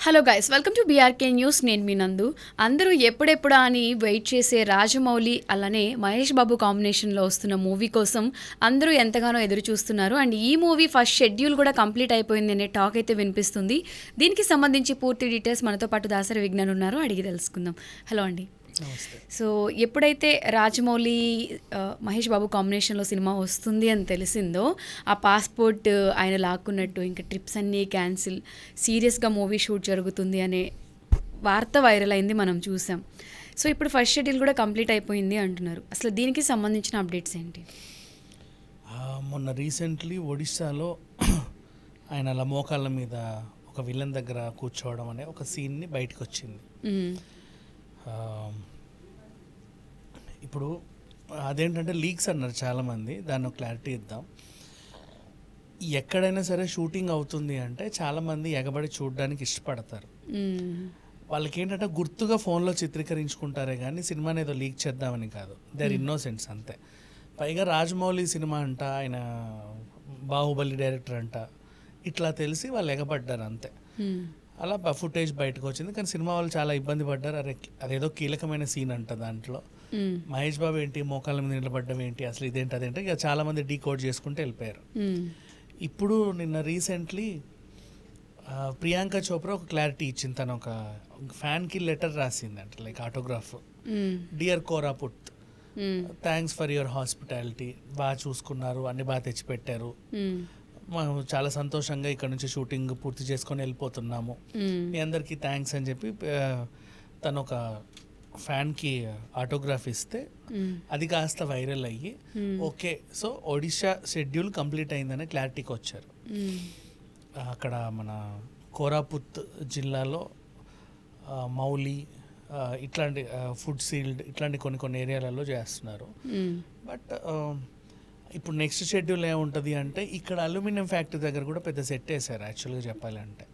Hello guys, welcome to BRK news. నేను మీ నందు. అందరూ ఎప్పుడెప్పుడా అని వెయిట్ చేసే రాజమౌళి అలానే మహేష్ బాబు కాంబినేషన్లో వస్తున్న మూవీ కోసం అందరూ ఎంతగానో ఎదురు చూస్తున్నారు. అండ్ ఈ మూవీ ఫస్ట్ షెడ్యూల్ కూడా కంప్లీట్ అయిపోయింది అనే టాక్ అయితే వినిపిస్తుంది. దీనికి సంబంధించి పూర్తి డీటెయిల్స్ మనతో పాటు దాసరి విజ్ఞాన్ ఉన్నారు, అడిగి తెలుసుకుందాం. హలో అండి. సో ఎప్పుడైతే రాజమౌళి మహేష్ బాబు కాంబినేషన్లో సినిమా వస్తుంది అని తెలిసిందో ఆ పాస్పోర్ట్ ఆయన లాక్కున్నట్టు ఇంకా ట్రిప్స్ అన్నీ క్యాన్సిల్, సీరియస్గా మూవీ షూట్ జరుగుతుంది అనే వార్త వైరల్ అయింది, మనం చూసాం. సో ఇప్పుడు ఫస్ట్ షెడ్యూల్ కూడా కంప్లీట్ అయిపోయింది అంటున్నారు. అసలు దీనికి సంబంధించిన అప్డేట్స్ ఏంటి? మొన్న రీసెంట్లీ ఒడిశాలో ఆయన అలా మోకాళ్ళ మీద ఒక విలన్ దగ్గర కూర్చోవడం అనే ఒక సీన్ని బయటకు వచ్చింది. ఇప్పుడు అదేంటంటే లీక్స్ అన్నారు చాలామంది, దాన్ని క్లారిటీ ఇద్దాం. ఎక్కడైనా సరే షూటింగ్ అవుతుంది అంటే చాలామంది ఎగబడి చూడడానికి ఇష్టపడతారు. వాళ్ళకి ఏంటంటే గుర్తుగా ఫోన్లో చిత్రీకరించుకుంటారే కానీ సినిమాని ఏదో లీక్ చేద్దామని కాదు. దే ఆర్ ఇన్నోసెంట్స్ అంతే. పైగా రాజమౌళి సినిమా అంట, ఆయన బాహుబలి డైరెక్టర్ అంట, ఇట్లా తెలిసి వాళ్ళు ఎగబడ్డారు అంతే. అలా ఫుటేజ్ బయటకు వచ్చింది. కానీ సినిమా వాళ్ళు చాలా ఇబ్బంది పడ్డారు. అదేదో కీలకమైన సీన్ అంట దాంట్లో. మహేష్ బాబు ఏంటి మోకాళ్ళ మీద నిలబడ్డం ఏంటి, అసలు ఇదేంటి అదేంటి, ఇక చాలా మంది డీకోడ్ చేసుకుంటూ వెళ్ళిపోయారు. ఇప్పుడు నిన్న రీసెంట్లీ ప్రియాంక చోప్రా ఒక క్లారిటీ ఇచ్చింది. తను ఒక ఫ్యాన్కి లెటర్ రాసింది అంట, like autograph. Dear Koraput, thanks for your hospitality, బాగా చూసుకున్నారు, అన్ని బాగా తెచ్చిపెట్టారు, మనం చాలా సంతోషంగా ఇక్కడ నుంచి షూటింగ్ పూర్తి చేసుకొని వెళ్ళిపోతున్నాము, మీ అందరికీ థ్యాంక్స్ అని చెప్పి తను ఒక ఫ్యాన్కి ఆటోగ్రాఫ్ ఇస్తే అది కాస్త వైరల్ అయ్యి okay, so Odisha schedule complete అయిందనే క్లారిటీకి వచ్చారు. అక్కడ మన కోరాపుత్ జిల్లాలో మౌలి ఇట్లాంటి ఫుడ్ సీల్డ్ ఇట్లాంటి కొన్ని ఏరియాలలో చేస్తున్నారు. బట్ ఇప్పుడు నెక్స్ట్ షెడ్యూల్ ఏముంటుంది అంటే ఇక్కడ అల్యూమినియం ఫ్యాక్టరీ దగ్గర కూడా పెద్ద సెట్ వేసారు యాక్చువల్గా చెప్పాలంటే.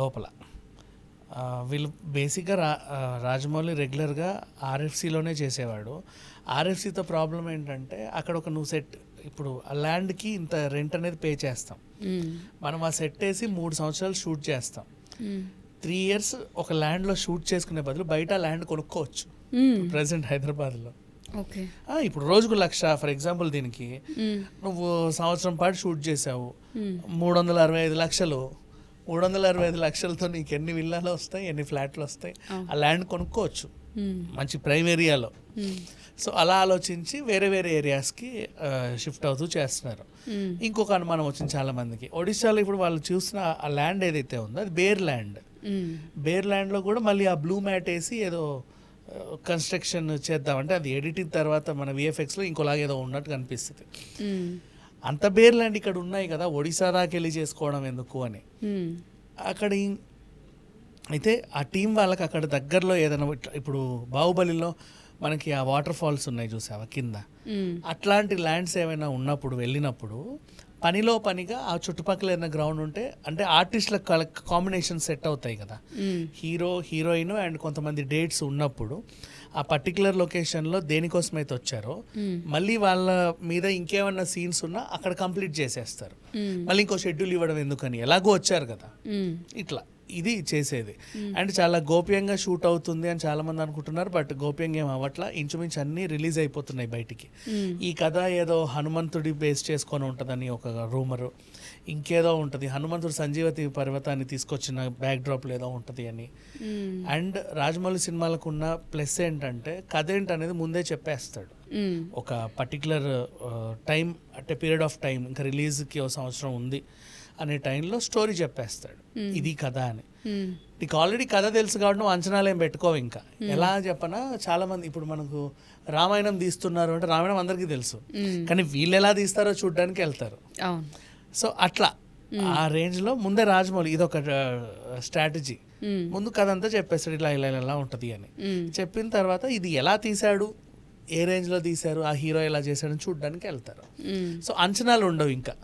లోపల వీళ్ళు బేసిక్గా రాజమౌళి రెగ్యులర్గా ఆర్ఎఫ్సీలోనే చేసేవాడు. ఆర్ఎఫ్సీతో ప్రాబ్లం ఏంటంటే అక్కడ ఒక నువ్వు సెట్, ఇప్పుడు ఆ ల్యాండ్కి ఇంత రెంట్ అనేది పే చేస్తాం, మనం ఆ సెట్ వేసి 3 సంవత్సరాలు షూట్ చేస్తాం. 3 years ఒక ల్యాండ్లో షూట్ చేసుకునే బదులు బయట ల్యాండ్ కొనుక్కోవచ్చు ప్రజెంట్ హైదరాబాద్లో. ఇప్పుడు రోజుకు 1,00,000 ఫర్ ఎగ్జాంపుల్, దీనికి నువ్వు సంవత్సరం పాటు షూట్ చేసావు, 365 లక్షలు. 365 లక్షలతో నీకు ఎన్ని విల్లాలు వస్తాయి, ఎన్ని ఫ్లాట్లు వస్తాయి, ఆ ల్యాండ్ కొనుక్కోవచ్చు మంచి ప్రైమ్ ఏరియాలో. సో అలా ఆలోచించి వేరే వేరే ఏరియాస్కి షిఫ్ట్ అవుతూ చేస్తున్నారు. ఇంకొక అనుమానం వచ్చింది చాలా మందికి, ఒడిశాలో ఇప్పుడు వాళ్ళు చూసిన ఆ ల్యాండ్ ఏదైతే ఉందో అది బేర్ ల్యాండ్. బేర్ ల్యాండ్లో కూడా మళ్ళీ ఆ బ్లూ మ్యాట్ వేసి ఏదో కన్స్ట్రక్షన్ చేద్దామంటే అది ఎడిటింగ్ తర్వాత మన విఎఫ్ఎక్స్లో ఇంకోలాగా ఏదో ఉన్నట్టు కనిపిస్తుంది. అంత బేర్ ల్యాండ్ ఇక్కడ ఉన్నాయి కదా, ఒడిశా దాకా వెళ్ళి చేసుకోవడం ఎందుకు అని. అక్కడ అయితే ఆ టీం వాళ్ళకి అక్కడ దగ్గరలో ఏదైనా, ఇప్పుడు బాహుబలిలో మనకి ఆ వాటర్ ఫాల్స్ ఉన్నాయి చూసావా కింద, అట్లాంటి ల్యాండ్స్ ఏమైనా ఉన్నప్పుడు వెళ్ళినప్పుడు పనిలో పనిగా ఆ చుట్టుపక్కల ఏదైనా గ్రౌండ్ ఉంటే, అంటే ఆర్టిస్టుల కాంబినేషన్ సెట్ అవుతాయి కదా, హీరో హీరోయిన్ అండ్ కొంతమంది డేట్స్ ఉన్నప్పుడు ఆ పర్టికులర్ లొకేషన్లో దేనికోసం అయితే వచ్చారో మళ్ళీ వాళ్ళ మీద ఇంకేమన్నా సీన్స్ ఉన్నా అక్కడ కంప్లీట్ చేసేస్తారు. మళ్ళీ ఇంకో షెడ్యూల్ ఇవ్వడం ఎందుకని, ఎలాగో వచ్చారు కదా, ఇట్లా ఇది చేసేది. అండ్ చాలా గోప్యంగా షూట్ అవుతుంది అని చాలా మంది అనుకుంటున్నారు. బట్ గోప్యంగా ఏం అవ్వట్లా, ఇంచుమించు అన్నీ రిలీజ్ అయిపోతున్నాయి బయటికి. ఈ కథ ఏదో హనుమంతుడి బేస్ చేసుకొని ఉంటుందని ఒక రూమరు, ఇంకేదో ఉంటుంది హనుమంతుడు సంజీవతి పర్వతాన్ని తీసుకొచ్చిన బ్యాక్ డ్రాప్లో ఏదో ఉంటుంది అని. అండ్ రాజమౌళి సినిమాలకు ఉన్న ప్లస్ ఏంటంటే కథ ఏంటనేది ముందే చెప్పేస్తాడు. ఒక పర్టికులర్ టైం, అంటే పీరియడ్ ఆఫ్ టైం, ఇంకా రిలీజ్కి ఒక సంవత్సరం ఉంది అనే టైంలో స్టోరీ చెప్పేస్తాడు, ఇది కథ అని. నీకు ఆల్రెడీ కథ తెలుసు కాబట్టి నువ్వు అంచనాలు ఏం పెట్టుకోవు. ఇంకా ఎలా చెప్పనా, చాలా మంది ఇప్పుడు మనకు రామాయణం తీస్తున్నారు అంటే రామాయణం అందరికీ తెలుసు, కానీ వీళ్ళు ఎలా తీస్తారో చూడడానికి వెళ్తారు. సో అట్లా ఆ రేంజ్లో ముందే రాజమౌళి ఇదొక స్ట్రాటజీ, ముందు కథ అంతా చెప్పేస్తాడు, ఇలా ఇలా ఇలా ఉంటుంది అని. చెప్పిన తర్వాత ఇది ఎలా తీశాడు, ఏ రేంజ్లో తీశారు, ఆ హీరో ఎలా చేశాడని చూడడానికి వెళ్తారు. సో అంచనాలు ఉండవు ఇంకా,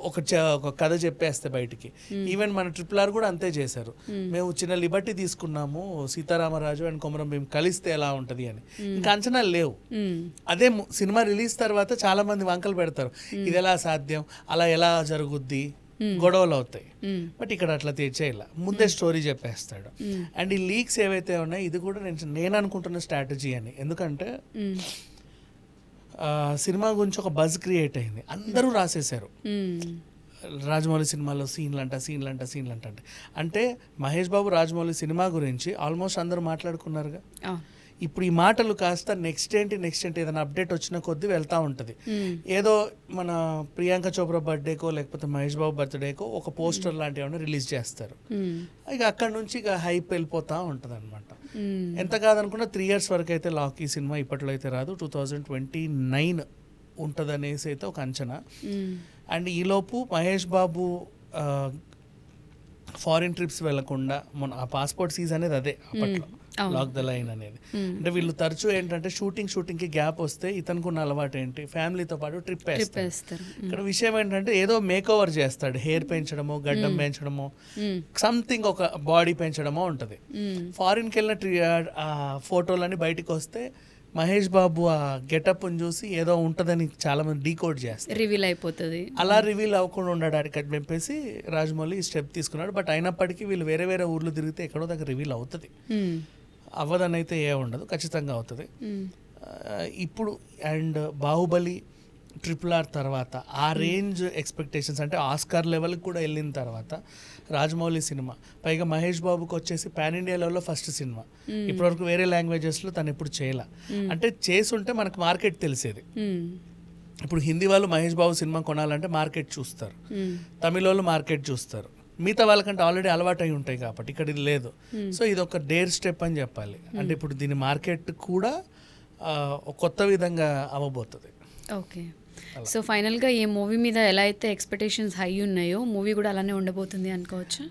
ఒక కథ చెప్పేస్తే బయటికి. ఈవెన్ మన RRR కూడా అంతే చేశారు, మేము చిన్న లిబర్టీ తీసుకున్నాము, సీతారామరాజు అండ్ కొమరం భీం కలిస్తే ఎలా ఉంటుంది అని, ఇంకా అంచనాలు లేవు. అదే సినిమా రిలీజ్ తర్వాత చాలా మంది వంకలు పెడతారు, ఇది ఎలా సాధ్యం, అలా ఎలా జరుగుద్ది, గొడవలు అవుతాయి. బట్ ఇక్కడ అట్లా తెచ్చేయాల, ముందే స్టోరీ చెప్పేస్తాడు. అండ్ ఈ లీక్స్ ఏవైతే ఉన్నాయో ఇది కూడా నేను అనుకుంటున్న స్ట్రాటజీ అని. ఎందుకంటే సినిమా గురించి ఒక బజ్ క్రియేట్ అయింది, అందరూ రాసేశారు రాజమౌళి సినిమాలో సీన్లు అంట. అంటే మహేష్ బాబు రాజమౌళి సినిమా గురించి ఆల్మోస్ట్ అందరూ మాట్లాడుకున్నారుగా. ఇప్పుడు ఈ మాటలు కాస్త నెక్స్ట్ ఏంటి ఏదైనా అప్డేట్ వచ్చిన కొద్దీ వెళ్తూ ఉంటుంది. ఏదో మన ప్రియాంక చోప్రా బర్త్డేకో లేకపోతే మహేష్ బాబు బర్త్డేకో ఒక పోస్టర్ లాంటివి ఏమైనా రిలీజ్ చేస్తారు. ఇక అక్కడ నుంచి ఇక హైప్ వెళ్ళిపోతూ ఉంటుంది అనమాట. ఎంత కాదనుకున్నా 3 years వరకు అయితే లాక్ ఈ సినిమా ఇప్పట్లో అయితే రాదు, 2029 ఉంటుంది అనేసి అయితే ఒక అంచనా. అండ్ ఈలోపు మహేష్ బాబు ఫారిన్ ట్రిప్స్ వెళ్లకుండా మన ఆ పాస్పోర్ట్ సీజ్ అనేది అదే అప్పట్లో లాక్ ద లైన్ అనేది. అంటే వీళ్ళు తరచూ ఏంటంటే షూటింగ్ కి గ్యాప్ వస్తే ఇతనుకున్న అలవాటు ఏంటి, ఫ్యామిలీతో పాటు ట్రిప్ వేస్తారు. ఇక్కడ విషయం ఏంటంటే ఏదో మేక్ ఓవర్ చేస్తాడు, హెయిర్ పెంచడమో గడ్డం పెంచడమో సంథింగ్ ఒక బాడీ పెంచడమో ఉంటుంది. ఫారిన్కి వెళ్ళిన ఫోటోలన్నీ బయటకు వస్తే మహేష్ బాబు ఆ గెటప్ చూసి ఏదో ఉంటుందని చాలా మంది డీకోడ్ చేస్తారు, రివీల్ అయిపోతుంది. అలా రివీల్ అవ్వకుండా ఉండడానికి అని చెప్పేసి రాజమౌళి ఈ స్టెప్ తీసుకున్నాడు. బట్ అయినప్పటికీ వీళ్ళు వేరే ఊర్లు తిరిగితే ఎక్కడో దగ్గర రివీల్ అవుతుంది, అవ్వదని అయితే ఏ ఉండదు, ఖచ్చితంగా అవుతుంది. ఇప్పుడు అండ్ బాహుబలి RRR తర్వాత ఆ రేంజ్ ఎక్స్పెక్టేషన్స్ అంటే ఆస్కార్ లెవెల్కి కూడా వెళ్ళిన తర్వాత రాజమౌళి సినిమా, పైగా మహేష్ బాబుకి వచ్చేసి పాన్ ఇండియా లెవెల్లో ఫస్ట్ సినిమా, ఇప్పటివరకు వేరే లాంగ్వేజెస్లో తను ఎప్పుడు చేయలే. అంటే చేసుంటే మనకు మార్కెట్ తెలిసేది. ఇప్పుడు హిందీ వాళ్ళు మహేష్ బాబు సినిమా కొనాలంటే మార్కెట్ చూస్తారు, తమిళ వాళ్ళు మార్కెట్ చూస్తారు, మిగతా వాళ్ళకంటే ఆల్రెడీ అలవాటు అయి ఉంటాయి కాబట్టి ఇక్కడ ఇది లేదు. సో ఇది ఒక డేర్ స్టెప్ అని చెప్పాలి. అంటే ఇప్పుడు దీని మార్కెట్ కూడా కొత్త విధంగా అవ్వబోతుంది. ఓకే, సో ఫైనల్గా ఈ మూవీ మీద ఎలా అయితే ఎక్స్పెక్టేషన్స్ హై ఉన్నాయో మూవీ కూడా అలానే ఉండబోతుంది అనుకోవచ్చు.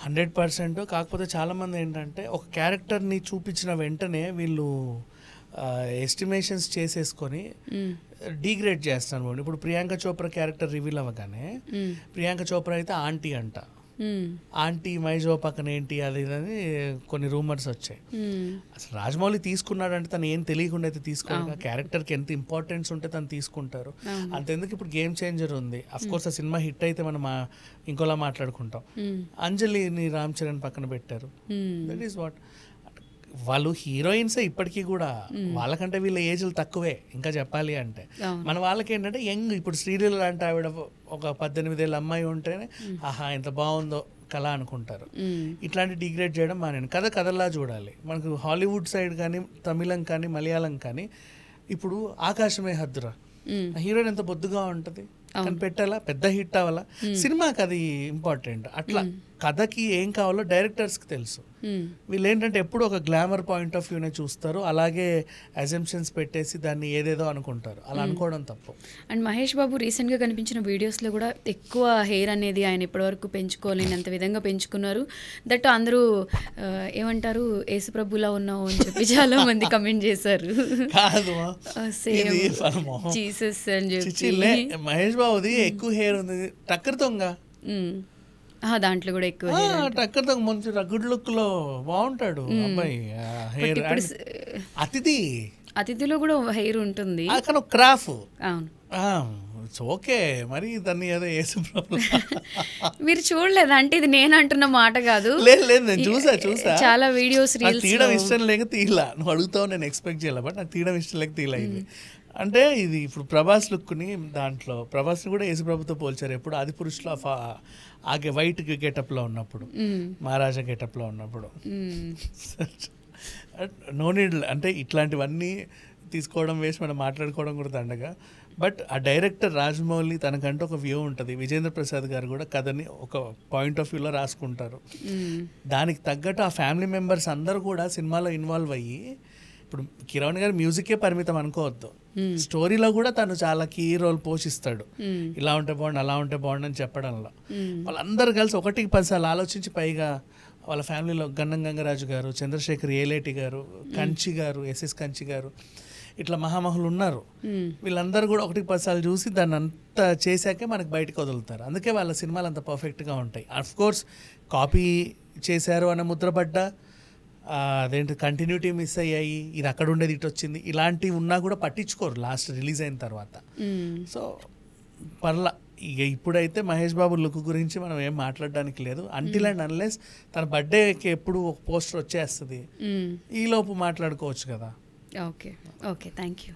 100%. కాకపోతే చాలామంది ఏంటంటే ఒక క్యారెక్టర్ని చూపించిన వెంటనే వీళ్ళు ఎస్టిమేషన్స్ చేసేసుకొని డీగ్రేడ్ చేస్తాను. ఇప్పుడు ప్రియాంక చోప్రా క్యారెక్టర్ రివీల్ అవ్వగానే ప్రియాంక చోప్రా అయితే ఆంటీ అంట, ఆంటీ మహేష్ బాబు పక్కన ఏంటి అది అని కొన్ని రూమర్స్ వచ్చాయి. అసలు రాజమౌళి తీసుకున్నాడంటే తను ఏం తెలియకుండా అయితే తీసుకోవాలి, క్యారెక్టర్కి ఎంత ఇంపార్టెన్స్ ఉంటే తను తీసుకుంటారు. అంతెందుకు ఇప్పుడు గేమ్ చేంజర్ ఉంది, అఫ్ కోర్స్ ఆ సినిమా హిట్ అయితే మనం ఇంకోలా మాట్లాడుకుంటాం. అంజలిని రామ్ చరణ్ పక్కన పెట్టారు, దట్ ఈస్ వాట్. వాళ్ళు హీరోయిన్సే ఇప్పటికీ కూడా, వాళ్ళకంటే వీళ్ళ ఏజ్లు తక్కువే ఇంకా చెప్పాలి అంటే. మన వాళ్ళకి ఏంటంటే యంగ్, ఇప్పుడు శ్రీలీల లాంటి ఆవిడ ఒక 18 ఏళ్ళ అమ్మాయి ఉంటేనే ఆహా ఎంత బాగుందో కళ అనుకుంటారు. ఇట్లాంటి డిగ్రేడ్ చేయడం మానేను, కథలా చూడాలి. మనకు హాలీవుడ్ సైడ్ కానీ తమిళం కానీ మలయాళం కానీ ఇప్పుడు ఆకాశమే హద్దురా, హీరోయిన్ ఎంత బొద్దుగా ఉంటుంది, కానీ పెట్టాలా, పెద్ద హిట్ అవ్వాలా, సినిమాకి అది ఇంపార్టెంట్. అట్లా కథకి ఏం కావాలో డైరెక్టర్స్కి తెలుసు. వీళ్ళు ఏంటంటే ఎప్పుడు ఒక గ్లామర్ పాయింట్ ఆఫ్ వ్యూనే చూస్తారు, అలాగే అజంప్షన్స్ పెట్టేసి దాన్ని ఏదేదో అనుకుంటారు. అలా అనుకోవడం తప్పు. అండ్ మహేష్ బాబు రీసెంట్గా కనిపించిన వీడియోస్లో కూడా ఎక్కువ హెయిర్ అనేది ఆయన ఇప్పటివరకు పెంచుకోలేనంత విధంగా పెంచుకున్నారు. దట్ అందరూ ఏమంటారు యేసుప్రభులా ఉన్నావు అని చెప్పి చాలా మంది కమెంట్ చేశారు. కాదు జీసస్ అని చెప్పి. మహేష్ బాబుది ఎక్కువ హెయిర్ ఉంది, టక్కర్ దొంగ దాంట్లో కూడా ఎక్కువ టక్కర్ దొంగ మంచి గుడ్ లుక్ లో బాగుంటాడు అబ్బాయి. హెయిర్ అతిథిలో కూడా హెయిర్ ఉంటుంది, కానీ క్రాఫ్. అవును, ఓకే, మరి దాన్ని ఏదో మీరు చూడలేదు అంటే ఇది నేను అంటున్న మాట కాదు. లేదు నేను చూసా చాలా వీడియోస్ రీల్స్. తీయడం ఇష్టం లేక తీయలా, నువ్వు అడుగుతావు నేను ఎక్స్పెక్ట్ చేయాలి, బట్ నాకు తీయడం ఇష్టం లేక తీయలేదు. అంటే ఇది ఇప్పుడు ప్రభాస్ లుక్ని, దాంట్లో ప్రభాస్ని కూడా యేసుప్రభుతో పోల్చారు. ఎప్పుడు ఆది పురుషులో ఆగే వైట్ గెటప్లో ఉన్నప్పుడు, మహారాజా గెటప్లో ఉన్నప్పుడు. నో నీడ్, అంటే ఇట్లాంటివన్నీ తీసుకోవడం వేసి మనం మాట్లాడుకోవడం కూడా దండగా. బట్ ఆ డైరెక్టర్ రాజమౌళి తనకంటూ ఒక వ్యూ ఉంటుంది. విజేంద్ర ప్రసాద్ గారు కూడా కథని ఒక పాయింట్ ఆఫ్ వ్యూలో రాసుకుంటారు. దానికి తగ్గట్టు ఆ ఫ్యామిలీ మెంబర్స్ అందరూ కూడా సినిమాలో ఇన్వాల్వ్ అయ్యి, ఇప్పుడు కిరణ్ గారు మ్యూజికే పరిమితం అనుకోవద్దు, స్టోరీలో కూడా తను చాలా కీ రోల్ పోషిస్తాడు. ఇలా ఉంటే బాగుండు, అలా ఉంటే బాగుండు అని చెప్పడంలో వాళ్ళందరూ కలిసి 1-10 సార్లు ఆలోచించి, పైగా వాళ్ళ ఫ్యామిలీలో గన్నం గంగరాజు గారు, చంద్రశేఖర్ ఏలేటి గారు, కంచి గారు, ఎస్ఎస్ కంచి గారు, ఇట్లా మహామహులు ఉన్నారు. వీళ్ళందరూ కూడా 1-10 సార్లు చూసి దాన్ని అంతా చేశాకే మనకు బయటకు వదులుతారు. అందుకే వాళ్ళ సినిమాలు అంత పర్ఫెక్ట్గా ఉంటాయి. అఫ్ కోర్స్ కాపీ చేశారు అన్న ముద్రపడ్డా, అదేంటి కంటిన్యూటీ మిస్ అయ్యాయి, ఇది అక్కడ ఉండేది ఇటు వచ్చింది, ఇలాంటివి ఉన్నా కూడా పట్టించుకోరు లాస్ట్ రిలీజ్ అయిన తర్వాత. సో పర్లా ఇక ఇప్పుడైతే మహేష్ బాబు లుక్ గురించి మనం ఏం మాట్లాడడానికి లేదు. అంటిల్ అండ్ అన్లెస్ తన బర్త్డేకి ఎప్పుడు ఒక పోస్టర్ వచ్చేస్తుంది, ఈలోపు మాట్లాడుకోవచ్చు కదా. Okay, okay, thank you.